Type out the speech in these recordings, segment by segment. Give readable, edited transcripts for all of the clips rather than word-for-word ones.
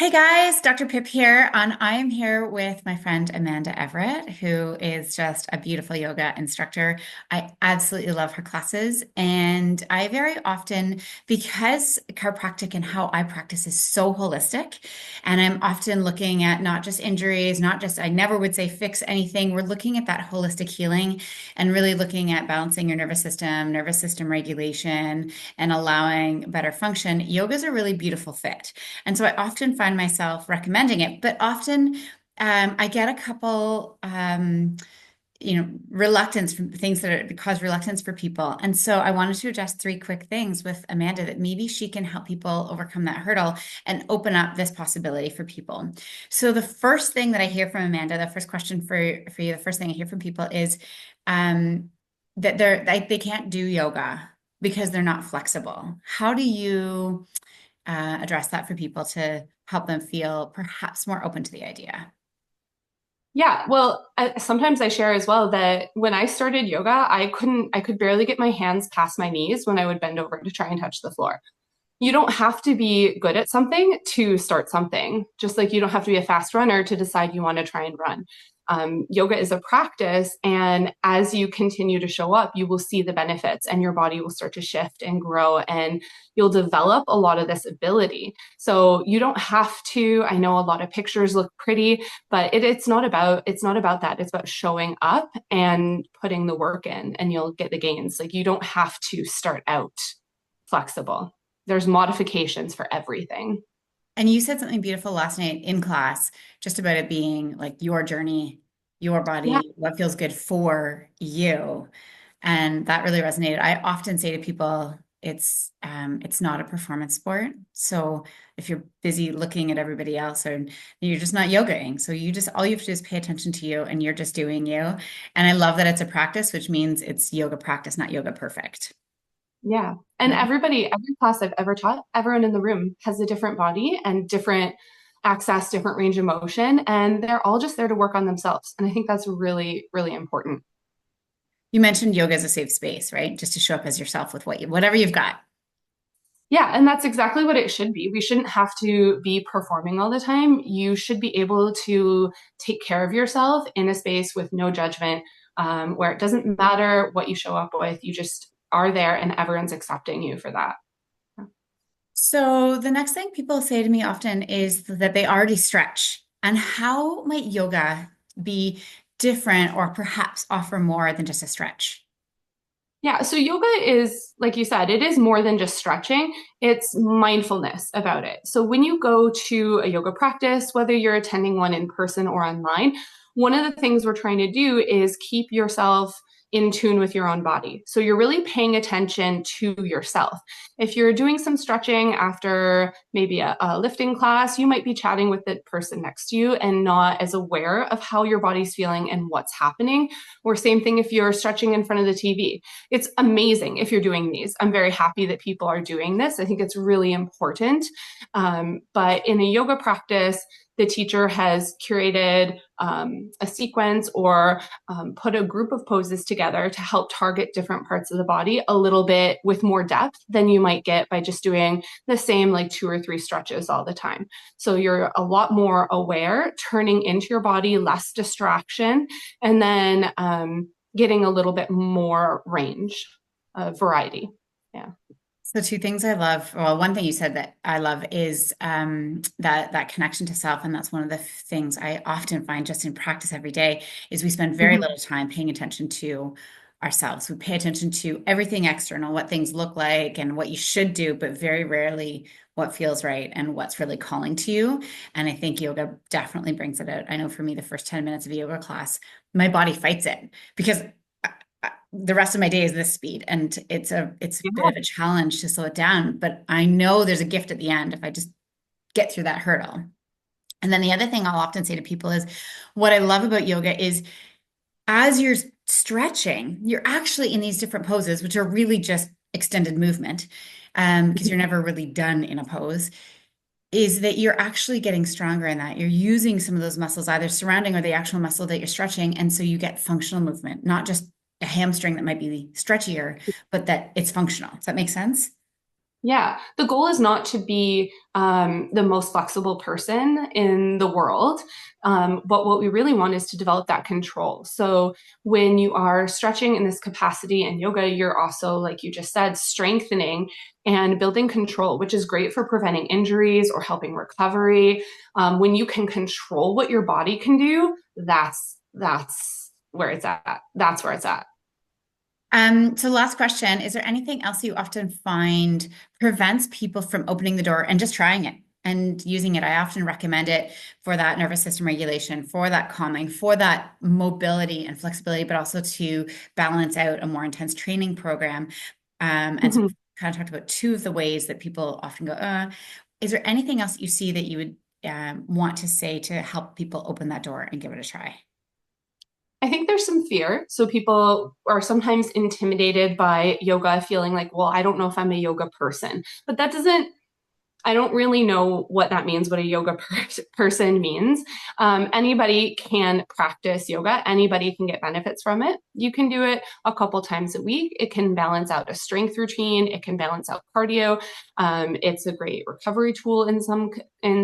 Hey guys, Dr. Pip here, and I am here with my friend Amanda Everitt, who is just a beautiful yoga instructor. I absolutely love her classes, and I very often, because chiropractic and how I practice is so holistic, and I'm often looking at not just injuries, not just, I never would say fix anything. We're looking at that holistic healing and really looking at balancing your nervous system regulation, and allowing better function. Yoga is a really beautiful fit. And so I often find myself recommending it, but often I get a couple, reluctance from things that cause reluctance for people. And so I wanted to address three quick things with Amanda that maybe she can help people overcome that hurdle and open up this possibility for people. So the first thing that I hear from Amanda, the first question for you, the first thing I hear from people is that they can't do yoga because they're not flexible. How do you address that for people to help them feel perhaps more open to the idea? Yeah, well, sometimes I share as well that when I started yoga, I could barely get my hands past my knees when I would bend over to try and touch the floor. You don't have to be good at something to start something, just like you don't have to be a fast runner to decide you want to try and run. Yoga is a practice, and as you continue to show up, you will see the benefits, and your body will start to shift and grow, and you'll develop a lot of this ability. So you don't have to. I know a lot of pictures look pretty, but it's not about that. It's about showing up and putting the work in, and you'll get the gains. Like you don't have to start out flexible. There's modifications for everything. And you said something beautiful last night in class, just about it being like your journey, your Yeah. body, what feels good for you. And that really resonated. I often say to people, it's not a performance sport. So if you're busy looking at everybody else, or you're just not yogaing. So you just all you have to do is pay attention to you and you're just doing you. And I love that it's a practice, which means it's yoga practice, not yoga perfect. Yeah. And every class I've ever taught, everyone in the room has a different body and different access, different range of motion, and they're all just there to work on themselves. And I think that's really, really important. You mentioned yoga as a safe space, right? Just to show up as yourself with whatever you've got. Yeah, and that's exactly what it should be. We shouldn't have to be performing all the time. You should be able to take care of yourself in a space with no judgment, where it doesn't matter what you show up with. You just are there and everyone's accepting you for that. So the next thing people say to me often is that they already stretch. And how might yoga be different or perhaps offer more than just a stretch? Yeah, so yoga is, like you said, it is more than just stretching. It's mindfulness about it. So when you go to a yoga practice, whether you're attending one in person or online, one of the things we're trying to do is keep yourself in tune with your own body. So you're really paying attention to yourself. If you're doing some stretching after maybe a lifting class, you might be chatting with the person next to you and not as aware of how your body's feeling and what's happening. Or same thing if you're stretching in front of the TV. It's amazing if you're doing these. I'm very happy that people are doing this. I think it's really important. But in a yoga practice, the teacher has curated a sequence or put a group of poses together to help target different parts of the body a little bit with more depth than you might get by just doing the same like two or three stretches all the time. So you're a lot more aware, turning into your body, less distraction, and then getting a little bit more range, variety. Yeah. So two things I love. Well, one thing you said that I love is that connection to self, and that's one of the things I often find just in practice every day is we spend very Mm-hmm. little time paying attention to ourselves. We pay attention to everything external, what things look like, and what you should do, but very rarely what feels right and what's really calling to you. And I think yoga definitely brings it out. I know for me, the first 10 minutes of a yoga class, my body fights it because the rest of my day is this speed, and it's a bit Yeah. of a challenge to slow it down, but I know there's a gift at the end if I just get through that hurdle. And then the other thing I'll often say to people is what I love about yoga is as you're stretching, you're actually in these different poses, which are really just extended movement, because you're never really done in a pose, is that you're actually getting stronger in that. You're using some of those muscles, either surrounding or the actual muscle that you're stretching. And so you get functional movement, not just a hamstring that might be stretchier, but that it's functional. Does that make sense? Yeah, the goal is not to be the most flexible person in the world, but what we really want is to develop that control. So when you are stretching in this capacity in yoga, you're also, like you just said, strengthening and building control, which is great for preventing injuries or helping recovery. When you can control what your body can do, that's where it's at. That's where it's at. So last question, is there anything else you often find prevents people from opening the door and just trying it and using it? I often recommend it for that nervous system regulation, for that calming, for that mobility and flexibility, but also to balance out a more intense training program. And so Mhm. we kind of talked about two of the ways that people often go, is there anything else that you see that you would want to say to help people open that door and give it a try? I think there's some fear. So people are sometimes intimidated by yoga, feeling like, well, I don't know if I'm a yoga person. But that doesn't I don't really know what that means, what a yoga person means. Anybody can practice yoga. Anybody can get benefits from it. You can do it a couple times a week. It can balance out a strength routine. It can balance out cardio. It's a great recovery tool in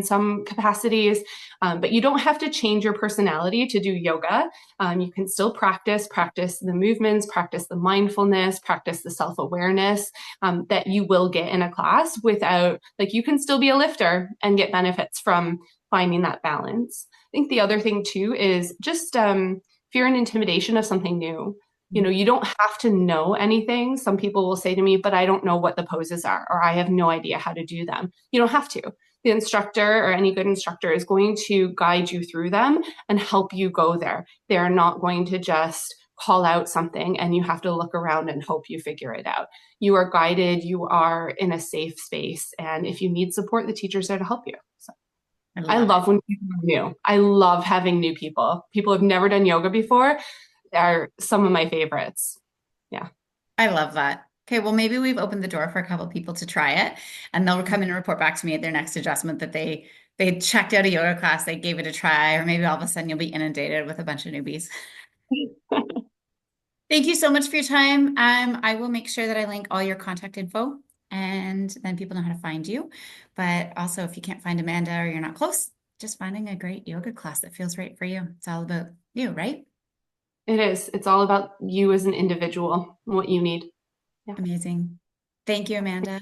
some capacities. But you don't have to change your personality to do yoga. You can still practice the movements, practice the mindfulness, practice the self awareness that you will get in a class without, like, you can still be a lifter and get benefits from finding that balance. I think the other thing too is just fear and intimidation of something new. You know, you don't have to know anything. Some people will say to me, but I don't know what the poses are, or I have no idea how to do them. You don't have to. The instructor or any good instructor is going to guide you through them and help you go there. They're not going to just call out something and you have to look around and hope you figure it out. You are guided, you are in a safe space. And if you need support, the teacher's there to help you. So I I love it. love when people are new. I love having new people. People who have never done yoga before are some of my favorites. Yeah. I love that. Okay, well, maybe we've opened the door for a couple of people to try it, and they'll come in and report back to me at their next adjustment that they checked out a yoga class, they gave it a try, or maybe all of a sudden you'll be inundated with a bunch of newbies. Thank you so much for your time. I will make sure that I link all your contact info, and then people know how to find you. But also, if you can't find Amanda or you're not close, just finding a great yoga class that feels right for you. It's all about you, right? It is. It's all about you as an individual, what you need. Yeah. Amazing. Thank you, Amanda.